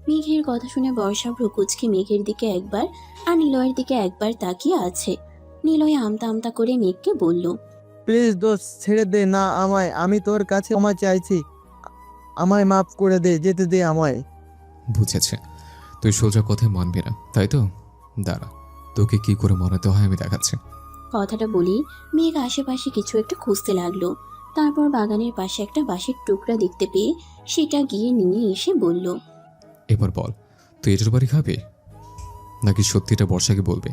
মেঘের কথা শুনে বর্ষা ভ্রুকুচকে মেঘের দিকে একবার আর নিলয়ের দিকে একবার তাকিয়ে আছে। নিলয় আমতা আমতা করে মেঘকে বলল, প্লিজ দোস্ত, ছেড়ে দে না আমায়। আমি তোর কাছে ক্ষমা চাইছি। আমায় মাফ করে দে, যেতে দে আমায়। বুঝেছে, তুই সোজা কথায় মানবি না তাই তো? দাঁড়া, তোকে কি করে মানাতে হয় আমি দেখাচ্ছি। কথাটা বলি মেঘ আশেপাশে কিছু একটা খুঁজতে লাগলো। তারপর বাগানের পাশে একটা বাঁশের টুকরা দেখতে পেয়ে সেটা গিয়ে নিয়ে এসে বলল, এবার বল, তুই এটার বাড়ি খাবি নাকি সত্যিটা বর্ষাকে বলবি?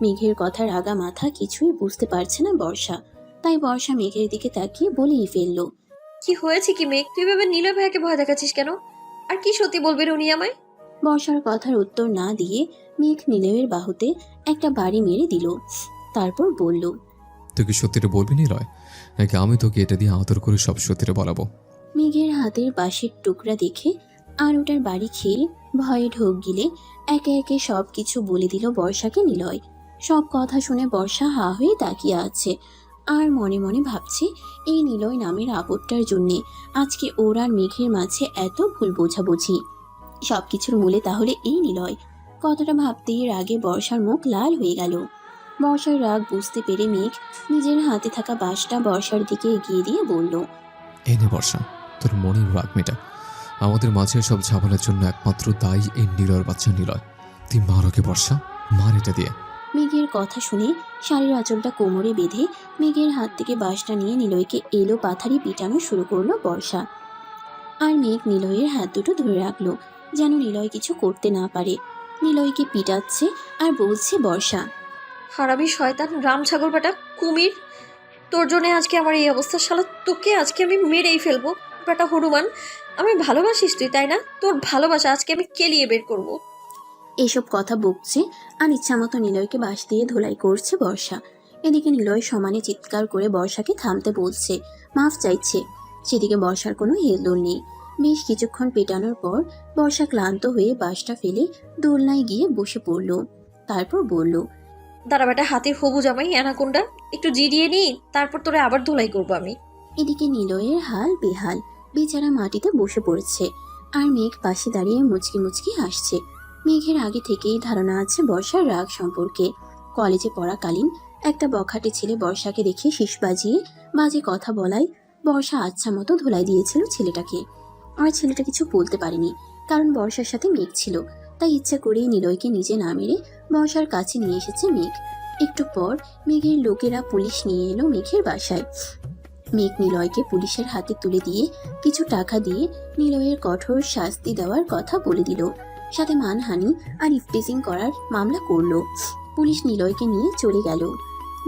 মেঘের কথার আগা মাথা কিছুই বুঝতে পারছে না বর্ষা। তাই বর্ষা মেঘের দিকে তাকিয়ে বলেই ফেলল, কি হয়েছে কি মেঘ, তুই এভাবে নিলয় ভাইয়াকে ভয় দেখাচ্ছিস কেন? আর কি সত্যি বলবেন উনি আমায়? বর্ষার কথার উত্তর না দিয়ে মেঘ নিলয়ের বাহুতে একটা বাড়ি মেরে দিল। তারপর বলল, তুই কি সত্যিটা বলবি নিলয়, নাকি আমি তোকে এটা দিয়ে আদর করে সব সত্যিটা বলাবো? মেঘের হাতের বাঁশের টুকরা দেখে আর ওটার বাড়ি খেয়ে ভয়ে ঢোক গিলে একে একে সব কিছু বলে দিল বর্ষাকে নিলয়। সব কথা শুনে বর্ষা হা হয়ে তাকিয়ে আছে আর মনে মনে ভাবছে, এই নিলয় নামের আপদটার জন্যে আজকে ওর আর মেঘের মাঝে এত ভুল বোঝাবুঝি। সবকিছুর মূলে তাহলে এই নিলয়। কথাটা ভাবতেই রাগে বর্ষার মুখ লাল হয়ে গেল। বর্ষার রাগ বুঝতে পেরে মেঘ নিজের হাতে থাকা বাঁশটা বর্ষার দিকে এগিয়ে দিয়ে বলল, এই নে বর্ষা, তোর মনের রাগ মেটা। আমাদের মাঝে সব ঝামেলার জন্য একমাত্র দায়ী এই নিলয়ের বাচ্চা নিলয়। তুই মার ওকে বর্ষা, মার এটা দিয়ে। মেঘের কথা শুনে শাড়ির আঁচলটা কোমরে বেঁধে মেঘের হাত থেকে বাঁশটা নিয়ে নিলয়কে এলো পাথারি পিটানো শুরু করলো বর্ষা। আর মেঘ নিলয়ের হাত দুটো ধরে রাখলো যেন নিলয় কিছু করতে না পারে। নিলয়কে পিটাচ্ছে আর বলছে বর্ষা, হারামি শয়তান, রাম ছাগল বেটা, কুমির, তোর জন্য আজকে আমার এই অবস্থা। শালা তোকে আজকে আমি মেরেই ফেলবো। বেটা হনুমান, আমি ভালোবাসিস তুই তাই না? তোর ভালোবাসা আজকে আমি কেলিয়ে বের করব। এসব কথা বকছে আর ইচ্ছামতো নিলয়কে বাঁশ দিয়ে ধোলাই করছে বর্ষা। এদিকে নিলয় সমানে চিৎকার করে বর্ষাকে থামতে বলছে, মাফ চাইছে। সেদিকে বর্ষার কোনো হেলদোল নেই। বেশ কিছুক্ষণ পেটানোর পর বর্ষা ক্লান্ত হয়ে বাঁশটা ফেলে দোলনায় গিয়ে বসে পড়ল। তারপর বলল, দাঁড়া বেটা, হাতির হবু জামাই অ্যানাকোন্ডা, একটু জিরিয়ে নি, তারপর তোরে আবার ধুলাই করবো আমি। এদিকে নিলয়ের হাল বেহাল, বেচারা মাটিতে বসে পড়েছে আর মেঘ পাশে দাঁড়িয়ে মুচকি মুচকি হাসছে। মেঘের আগে থেকেই ধারণা আছে বর্ষার রাগ সম্পর্কে। কলেজে পড়াকালীন একটা বখাটে ছেলে বর্ষাকে দেখে শীষ বাজিয়ে বাজে কথা বলায় বর্ষা আচ্ছা মতো ধুলাই দিয়েছিল ছেলেটাকে। আর ছেলেটা কিছু বলতে পারেনি, কারণ বর্ষার সাথে মেঘ ছিল। তাই ইচ্ছা করেই নিলয়কে নিজে না মেরে বর্ষার কাছে নিয়ে এসেছে মেঘ। একটু পর মেঘের লোকেরা পুলিশ নিয়ে এলো মেঘের বাসায়। মেঘ নিলয়কে পুলিশের হাতে তুলে দিয়ে কিছু টাকা দিয়ে নিলয়ের কঠোর শাস্তি দেওয়ার কথা বলে দিল। সাথে মানহানি আর ইফটিজিং করার মামলা করলো। পুলিশ নিলয়কে নিয়ে চলে গেল।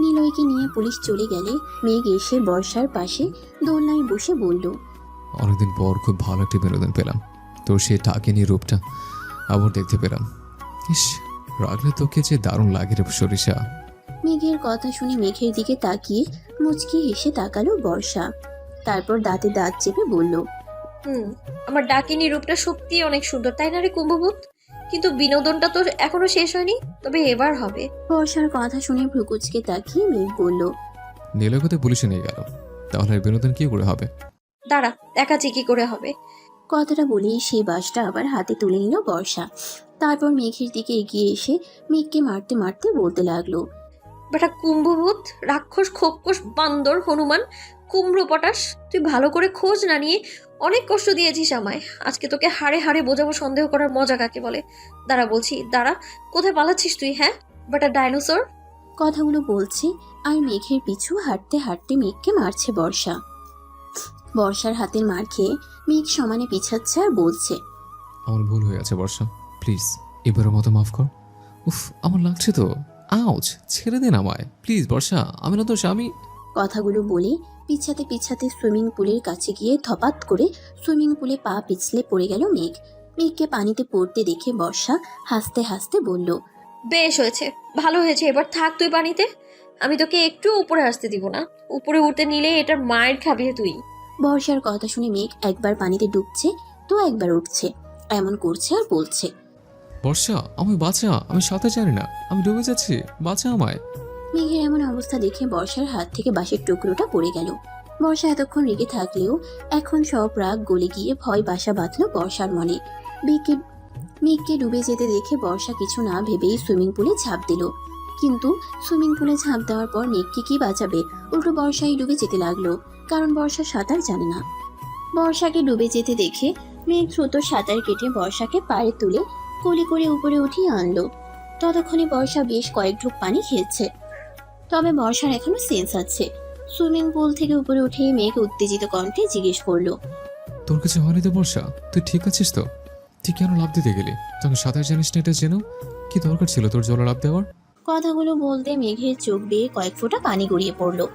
নিলয়কে নিয়ে পুলিশ চলে গেলে মেঘ এসে বর্ষার পাশে দোলনায় বসে বলল, অনেকদিন পর খুব ভালো একটা বিনোদন পেলাম। তোর সেই টাকিনি রূপটা আবার দেখতে পেলাম। ইস, রাগলে তোকে যে দারুণ লাগে রে সরিষা। মেঘের কথা শুনে মেঘের দিকে তাকিয়ে মুচকি হেসে তাকালো বর্ষা। তারপর দাঁতে দাঁত চেপে বলল, আমার ডাকিনী রূপটা সত্যি অনেক সুন্দর তাই না রে কুম্ভভূত? কিন্তু বিনোদনটা তো এখনো শেষ হয়নি, তবে এবার হবে। বর্ষার কথা শুনে ভ্রুকুচকে তাকিয়ে মেঘ বলল, নিলয় কোথায় পুলিশে নিয়ে গেল, তাহলে আর বিনোদন কি করে হবে? দাঁড়া, দেখাচ্ছি কি করে হবে। কথাটা বলেই সেই বাঁশটা আবার হাতে তুলে নিল বর্ষা। তারপর মেঘের দিকে এগিয়ে এসে মেঘকে মারতে মারতে বলতে লাগলো, বেটা কুম্ভভূত, রাক্ষস, খোক্কস, বান্দর, হনুমান, কুমড়ো পটাশ, তুই ভালো করে খোঁজ না নিয়ে অনেক কষ্ট দিয়েছিস আমায়। আজকে তোকে হাড়ে হাড়ে বোঝাবো সন্দেহ করার মজা কাকে বলে। দাঁড়া বলছি, দাঁড়া। কোথায় পালাচ্ছিস তুই, হ্যাঁ বেটা ডাইনোসর? কথাগুলো বলছে আর মেঘের পিছু হাঁটতে হাঁটতে মেঘকে মারছে বর্ষা। বর্ষার হাতের মার খেয়ে মেঘ সমানে পিছাচ্ছে আর বলছে, আমার ভুল হয়ে আছে বর্ষা, প্লিজ এবারের মতো মাফ কর। উফ, আমার লাগছে তো। আউচ, ছেড়ে দিন আমায় প্লিজ বর্ষা, আমি না তো স্বামী। কথাগুলো বলে পিছাতে পিছাতে সুইমিং পুলের কাছে গিয়ে ধপাত করে সুইমিং পুলে পা পিছলে পড়ে গেল মেঘ। মেঘকে পানিতে পড়তে দেখে বর্ষা হাসতে হাসতে বলল, বেশ হয়েছে, ভালো হয়েছে, এবার থাক তুই পানিতে। আমি তোকে একটু উপরে আসতে দিব না। উপরে উঠতে নিলে এটার মায়ের খাবি তুই। বর্ষার কথা শুনে মেঘ একবার পানিতে ডুবছে তো একবার উঠছে, এমন করছে আর বলছে, বর্ষা আমায় বাঁচা, আমি সাঁতার জানি না, আমি ডুবে যাচ্ছি, বাঁচা আমায়। মেঘের এমন অবস্থা দেখে বর্ষার হাত থেকে বাঁশের টুকরোটা পড়ে গেল। বর্ষা এতক্ষণ রেগে থাকলেও এখন সব রাগ গলে গিয়ে ভয় বাসা বাঁধল বর্ষার মনে। মেঘকে মেঘকে ডুবে যেতে দেখে বর্ষা কিছু না ভেবেই সুইমিং পুলে ঝাঁপ দিল। কিন্তু সুইমিং পুলে ঝাঁপ দেওয়ার পর মেঘকে কি বাঁচাবে, উল্টো বর্ষাই ডুবে যেতে লাগলো, কারণ বর্ষা সাঁতার জানে না। বর্ষাকে ডুবে যেতে দেখে মেঘ দ্রুত সাঁতার কেটে বর্ষাকে পাড়ে তুলে কোলে করে উপরে উঠিয়ে আনলো। ততক্ষণে বর্ষা বেশ কয়েক ঢোক পানি খেয়েছে, তবে বর্ষার এখনো সেন্স আছে। সুইমিং পুল থেকে উপরে উঠে মেঘ উত্তেজিত কণ্ঠে জিজ্ঞেস করলো, তোর কিছু হয়নি তো বর্ষা? তুই ঠিক আছিস তো? তুই কেন লাফ দিতে গেলি? তোকে সাঁতার জানিস না এটা জেনেও কি দরকার ছিল তোর জলে লাফ দেওয়ার? কথাগুলো বলতে মেঘের চোখ বেয়ে কয়েক ফোঁটা পানি গড়িয়ে পড়লো।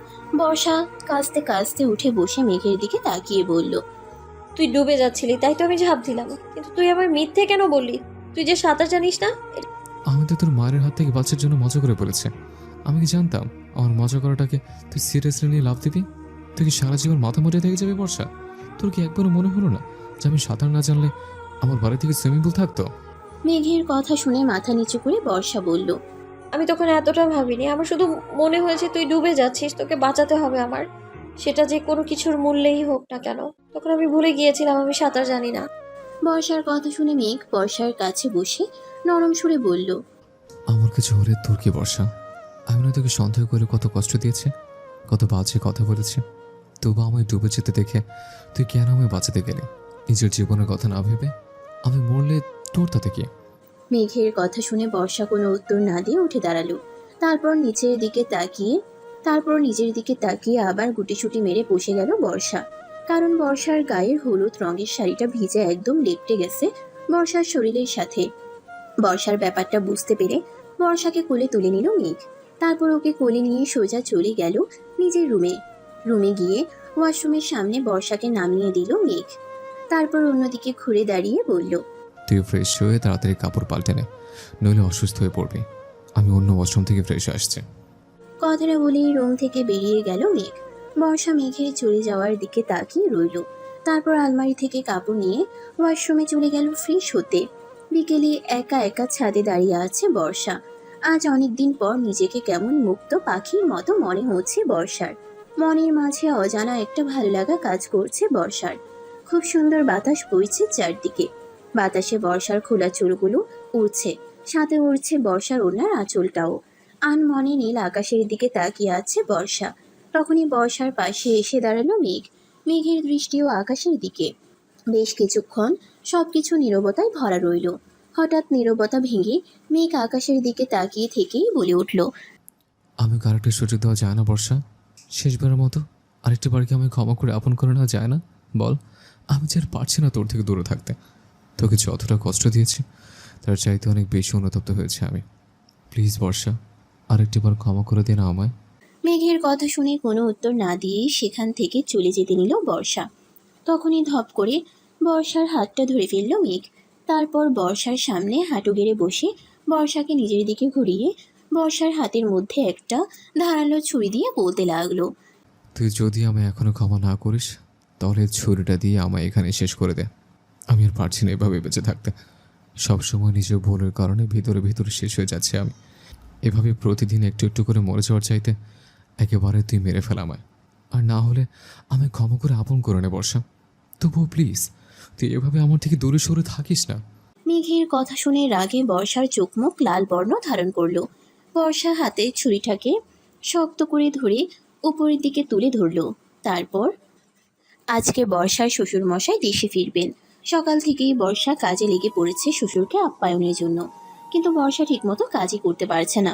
বর্ষা কাঁচতে কাঁচতে উঠে বসে মেঘের দিকে তাকিয়ে বলল, তুই ডুবে যাচ্ছিলি তাই তো আমি ঝাঁপ দিলাম, কিন্তু তুই আমার মিথ্যে কেন বললি? তুই যে সাঁতার জানিস না। আমি তো তোর মায়ের হাত থেকে বাচ্চার জন্য মজা করে বলেছে। আমি কি জানতাম আমার মজা করাটাকে তুই সিরিয়াসলি নিয়ে লাফ দিবি? তুই কি সারা জীবন মাথা মরে থেকে যাবে বর্ষা? তোর কি একবারও মনে হলো না যে আমি সাঁতার না জানলে আমার বাড়ি থেকে সুইমিং পুল থাকতো? মেঘের কথা শুনে মাথা নিচু করে বর্ষা বলল, আমি তখন এতটা ভাবিনি, আমার শুধু মনে হয়েছে তুই ডুবে যাচ্ছিস, তোকে বাঁচাতে হবে আমার, সেটা যে কোনো কিছুর মূল্যেই হোক না কেন। তখন আমি ভুলে গিয়েছিলাম আমি সাঁতার জানি না। বর্ষার কথা শুনে মেঘ বর্ষার কাছে বসে নরম সুরে বলল, আমার কিছু হলে তোর কি বর্ষা? আমি না তোকে সন্দেহ করে কত কষ্ট দিয়েছে, কত বাজে কথা বলেছে, তবু আমায় ডুবে যেতে দেখে তুই কেন আমায় বাঁচাতে গেলি? নিজের জীবনের কথা না ভেবে আমি মরলে তোর তাতে কি? মেঘের কথা শুনে বর্ষা কোনো উত্তর না দিয়ে উঠে দাঁড়ালো। তারপর নিজের দিকে তাকিয়ে আবার গুটিসুটি মেরে বসে গেল বর্ষা। কারণ বর্ষার গায়ের হলুদ রঙের শাড়িটা ভিজে একদম লেপ্টে গেছে বর্ষার শরীরের সাথে। বর্ষার ব্যাপারটা বুঝতে পেরে বর্ষাকে কোলে তুলে নিল মেঘ। তারপর ওকে কোলে নিয়ে সোজা চলে গেল নিজের রুমে গিয়ে ওয়াশরুমের সামনে বর্ষাকে নামিয়ে দিল মেঘ। তারপর অন্যদিকে ঘুরে দাঁড়িয়ে বলল, তুই ফ্রেশ হয়ে তাড়াতাড়ি কাপড় পাল্টে নে, নইলে অসুস্থ হয়ে পড়বি। আমি অন্য ওয়াশরুম থেকে ফ্রেশ আসছে। কথাটা বলেই রুম থেকে বেরিয়ে গেল মেঘ। বর্ষা মেঘের চলে যাওয়ার দিকে তাকিয়ে রইল। তারপর আলমারি থেকে কাপড় নিয়ে ওয়াশরুমে চলে গেল ফ্রেশ হতে। বিকেলে একা একা ছাদে দাঁড়িয়ে আছে বর্ষা। আজ অনেকদিন পর নিজেকে কেমন মুক্ত পাখির মতো মনে হচ্ছে বর্ষার। মনের মাঝে অজানা একটা ভালো লাগা কাজ করছে বর্ষার। খুব সুন্দর বাতাস বইছে চারদিকে। বাতাসে বর্ষার খোলা চুলগুলো উড়ছে, সাথে উড়ছে বর্ষার ওড়নার আঁচলটাও। আনমনে নীল আকাশের দিকে তাকিয়ে আছে বর্ষা। তখনই বর্ষার পাশে এসে দাঁড়ালো মেঘ। মেঘের দৃষ্টিও আকাশের দিকে। বেশ কিছুক্ষণ সবকিছু নীরবতায় ভরা রইল। হঠাৎ নীরবতা ভেঙে মেঘ আকাশের দিকে তাকিয়ে থেকেই বলে উঠল, আমি আরেকটা সুযোগ দেওয়া যায় না বর্ষা? শেষবারের মতো আরেকটা বারকে আমি ক্ষমা করে আপন করে নেওয়া যায় না? বল, আমি যে আর পারছি না তোর থেকে দূরে থাকতে। তোকে যতটা কষ্ট দিয়েছি তার চাইতে অনেক বেশি অনুতপ্ত হয়েছে আমি। প্লিজ বর্ষা, আরেকটি বার ক্ষমা করে দে না আমায়। মেঘের কথা শুনে কোনো উত্তর না দিয়েই সেখান থেকে চলে যেতে নিল বর্ষা। তখনই ধপ করে বর্ষার হাতটা ধরে ফেলল মেঘ। তারপর বর্ষার সামনে হাঁটু গেড়ে বসে বর্ষাকে নিজের দিকে ঘুরিয়ে বর্ষার হাতের মধ্যে একটা ধারালো ছুরি দিয়ে বলতে লাগলো, তুই যদি আমায় এখনো ক্ষমা না করিস তাহলে ছুরিটা দিয়ে আমায় এখানে শেষ করে দে। আমি আর পারছি না এভাবে বেঁচে থাকতে। সবসময় নিজের ভুলের কারণে ভিতরে ভিতরে শেষ হয়ে যাচ্ছে আমি। এভাবে প্রতিদিন একটু একটু করে মরে যাওয়ার চাইতে একেবারে তুই মেরে ফেল আমায়। আর না হলে আমায় ক্ষমা করে আপন করে নে বর্ষা। তবুও প্লিজ তুই এভাবে আমার থেকে দূরে সরে থাকিস না। মেঘের কথা শুনে রাগে বর্ষার চোখ মুখ লাল বর্ণ ধারণ করলো। বর্ষা হাতে ছুরিটাকে শক্ত করে ধরে উপরের দিকে তুলে ধরলো। তারপর আজকে বর্ষার শ্বশুর মশাই দেশে ফিরবেন। সকাল থেকেই বর্ষা কাজে লেগে পড়েছে শ্বশুরকে আপ্যায়নের জন্য। কিন্তু বর্ষা ঠিকমতো কাজই করতে পারছে না,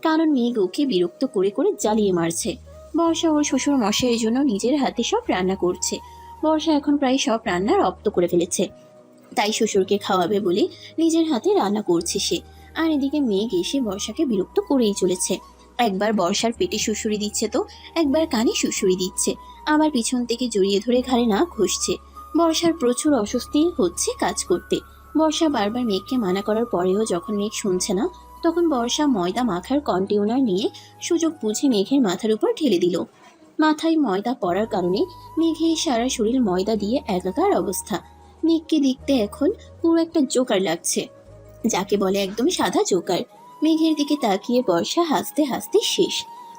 কারণ মেঘ ওকে বিরক্ত করে করে জ্বালিয়ে মারছে। বর্ষা ওর শ্বশুর মশাইয়ের জন্য নিজের হাতে সব রান্না করছে। বর্ষা এখন প্রায় সব রান্না রপ্ত করে ফেলেছে, তাই শ্বশুরকে খাওয়াবে বলে নিজের হাতে রান্না করছে সে। আর এদিকে মেঘ এসে বর্ষাকে বিরক্ত করেই চলেছে। একবার বর্ষার পেটে শুশুরি দিচ্ছে তো একবার কানে শুশুরি দিচ্ছে, আবার পিছন থেকে জড়িয়ে ধরে ঘাড়ে না ঘষছে। বর্ষার প্রচুর অস্বস্তি হচ্ছে কাজ করতে। বর্ষা বারবার মেঘকে মানা করার পরেও যখন মেঘ শুনছে না, তখন বর্ষা ময়দা মাখার কন্টেইনার নিয়ে সুযোগ বুঝে মেঘের মাথার উপর ঢেলে দিল। মাথায় ময়দা পড়ার কারণে মেঘের সারা শরীর ময়দা দিয়ে একাকার অবস্থা। মেঘকে দেখতে এখন পুরো একটা জোকার লাগছে, যাকে বলে একদম সাদা জোকার। মেঘের দিকে তাকিয়ে বর্ষা হাসতে হাসতে শেষ।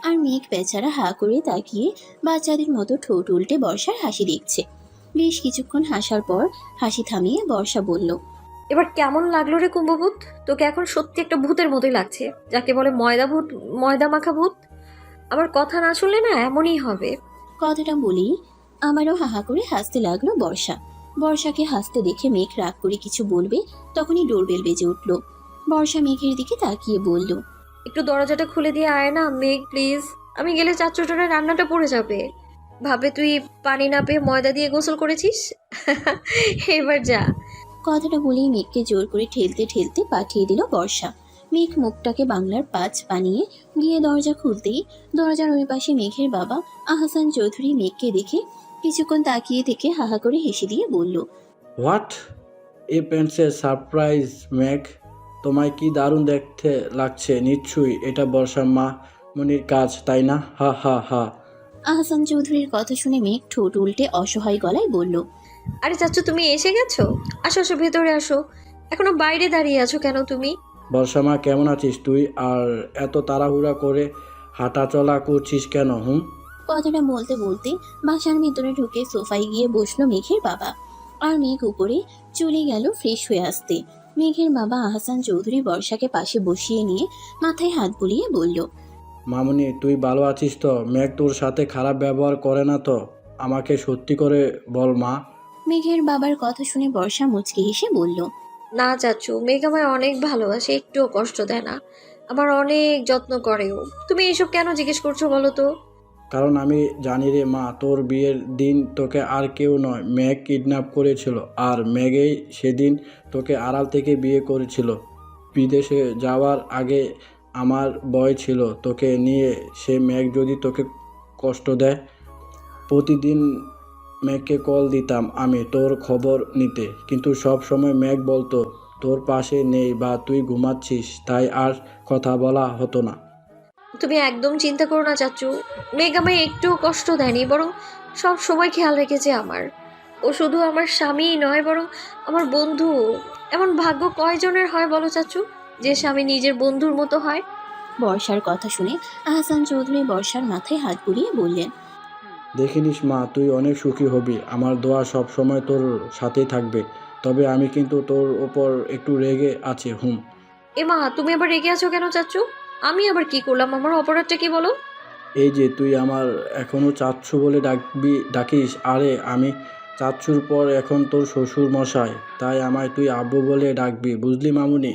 আর মেঘ বেচারা হা করে তাকিয়ে বাচ্চাদের মতো ঠোঁট উল্টে বর্ষার হাসি দেখছে। বেশ কিছুক্ষণ হাসার পর হাসি থামিয়ে বর্ষা বলল, এবার কেমন লাগলো রে কুম্ভভূত? তোকে এখন সত্যি একটা ভূতের মতোই লাগছে, যাকে বলে ময়দা ভূত, ময়দা মাখা ভূত। আমার কথা না শুনলে না এমনই হবে। কথাটা বলেই আমারও হাহা করে হাসতে লাগলো বর্ষা। বর্ষাকে হাসতে দেখে মেঘ রাগ করে কিছু বলবে, তখনই ডোরবেল বেজে উঠল। বর্ষা মেঘের দিকে তাকিয়ে বলল, একটু দরজাটা খুলে দিয়ে আয় না মেঘ প্লিজ। আমি গেলে চাচুটার রান্নাটা পড়ে যাবে। ভাবে তুই পানি না পেয়ে ময়দা দিয়ে গোসল করেছিস। এবার যা। কথাটা বলেই মেঘকে জোর করে ঠেলতে ঠেলতে পাঠিয়ে দিল বর্ষা। মেঘ মুখটাকে বাংলার পাঁচ বানিয়ে গিয়ে দরজা খুলতেই দরজার ওই পাশে মেঘের বাবা আহসান চৌধুরী মেঘকে দেখে কিছুক্ষণ তাকিয়ে থেকে হাহা করে হেসে দিয়ে বলল, হোয়াট, এ প্যান্টসের সারপ্রাইজ ম্যাক, তোমায় কি দারুণ দেখতে লাগছে। নিশ্চয়ই এটা বর্ষার মা মনির কাজ, তাই না? হা হা হা। আহসান চৌধুরীর কথা শুনে মেঘ ঠোঁট উল্টে অসহায় গলায় বলল, আরে চাচু তুমি এসে গেছো? আসো আসো ভেতরে আসো। এখনো বাইরে দাঁড়িয়ে আছো কেন তুমি? বর্ষা মা, কেমন আছিস তুই? আর এত তাড়াহুড়া করে হাঁটা চলা করছিস কেন? কথাটা বলতে বলতে বাসার ভিতরে ঢুকে সোফায় গিয়ে বসলো মেঘের বাবা। আর মেঘ উপরে চলে গেল ফ্রেশ হয়ে আসতে। মেঘের বাবা আহসান চৌধুরী বর্ষাকে পাশে বসিয়ে নিয়ে মাথায় হাত বুলিয়ে বলল, মামুনি, তুই ভালো আছিস তো? ম্যাক তোর সাথে খারাপ ব্যবহার করে না তো? আমাকে সত্যি করে বল মা। মেঘের বাবার কথা শুনে বর্ষা মুচকি হেসে বলল, না চাচু, মেঘ আমায় অনেক ভালোবাসে, একটুও কষ্ট দেয় না, আমার অনেক যত্ন করেও। তুমি এসব কেন জিজ্ঞেস করছো বলো তো? কারণ আমি জানি রে মা, তোর বিয়ের দিন তোকে আর কেউ নয় ম্যাগ কিডন্যাপ করেছিল। আর ম্যাগেই সেদিন তোকে আড়াল থেকে বিয়ে করেছিল। বিদেশে যাওয়ার আগে আমার ভয় ছিল তোকে নিয়ে সে ম্যাগ যদি তোকে কষ্ট দেয়। প্রতিদিন ম্যাগকে কল দিতাম আমি তোর খবর নিতে, কিন্তু সব সময় ম্যাগ বলতো তোর পাশে নেই বা তুই ঘুমাচ্ছিস, তাই আর কথা বলা হতো না। তুমি একদম চিন্তা করো না চাচু, মেঘ আমায় একটুও কষ্ট দেয়নি, বরং সব সময় খেয়াল রেখেছে আমার। ও শুধু আমার স্বামীই নয়, বরং আমার বন্ধু। এমন ভাগ্য কয়জনের হয় বলো চাচু, যে স্বামী নিজের বন্ধুর মতো হয়? বর্ষার কথা শুনে আহসান চৌধুরী বর্ষার মাথায় হাত বুলিয়ে বললেন, দেখিনিস মা, তুই অনেক সুখী হবি। আমার দোয়া সব সময় তোর সাথেই থাকবে। তবে আমি কিন্তু তোর ওপর একটু রেগে আছি। এমা, তুমি আবার রেগে আছো কেন চাচু? আমি আবার কি করলাম? আমার অপরাধটা কি বলো? এই যে তুই আমার এখনো চাচ্ছু বলে ডাকিস। আরে আমি চাচ্ছুর পর এখন তোর শ্বশুর মশাই, তাই আমায় তুই আব্বু বলে ডাকবি, বুঝলি মামুনি?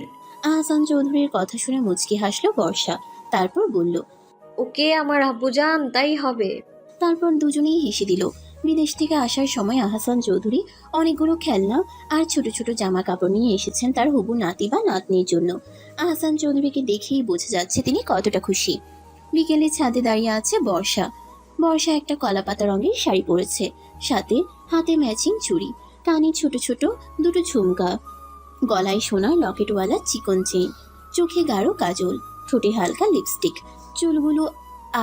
আহসান চৌধুরীর কথা শুনে মুচকি হাসলো বর্ষা। তারপর বলল, ওকে আমার আব্বুজান, তাই হবে। তারপর দুজনেই হেসে দিল। বিদেশ থেকে আসার সময় আহসান চৌধুরী অনেকগুলো খেলনা আর ছোট ছোট জামা কাপড় নিয়ে এসেছেন তার হবু নাতি বা নাতনির জন্য। আহসান চৌধুরীকে দেখেই বোঝা যাচ্ছে তিনি কতটা খুশি। বিকেলে ছাদে দাঁড়িয়ে আছে বর্ষা। বর্ষা একটা কলাপাতা রঙের শাড়ি পরেছে, সাথে হাতে ম্যাচিং চুড়ি, কানে ছোট ছোট দুটো ঝুমকা, গলায় সোনার লকেটওয়ালা চিকন চেইন, চোখে গাঢ় কাজল, ঠোঁটে হালকা লিপস্টিক, চুলগুলো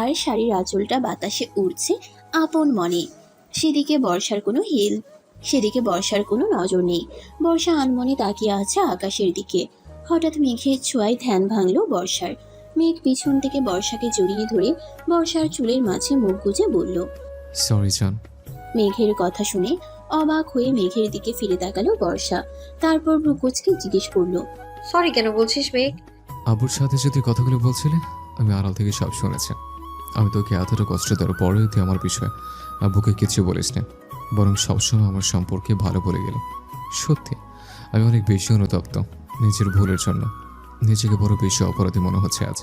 আর শাড়ির আঁচলটা বাতাসে উড়ছে আপন মনে। সেদিকে বর্ষার কোনো নজর নেই। বর্ষা আনমনে তাকিয়ে আছে আকাশের দিকে। হঠাৎ মেঘের ছোঁয়ায় ধ্যান ভাঙলো বর্ষার। মেঘ পিছন থেকে বর্ষাকে জড়িয়ে ধরে বর্ষার চুলের মাঝে মুখ গুজে বলল, সরি জান। মেঘের কথা শুনে অবাক হয়ে মেঘের দিকে ফিরে তাকালো বর্ষা। তারপর ভ্রুকুচকে জিজ্ঞেস করলো, সরি কেন বলছিস মেঘ? আব্বুর সাথে যদি কথাগুলো বলছিলে, আমি আড়াল থেকে সব শুনেছি। আমি তোকে এতটা কষ্ট দেওয়ার পরেও তুই আমার বিষয়ে আব্বুকে কিছু বলিস না, বরং সবসময় আমার সম্পর্কে ভালো বলে গেল। সত্যি আমি অনেক বেশি অনুতপ্ত নিজের ভুলের জন্য। নিজেকে বড় বেশি অপরাধী মনে হচ্ছে আজ।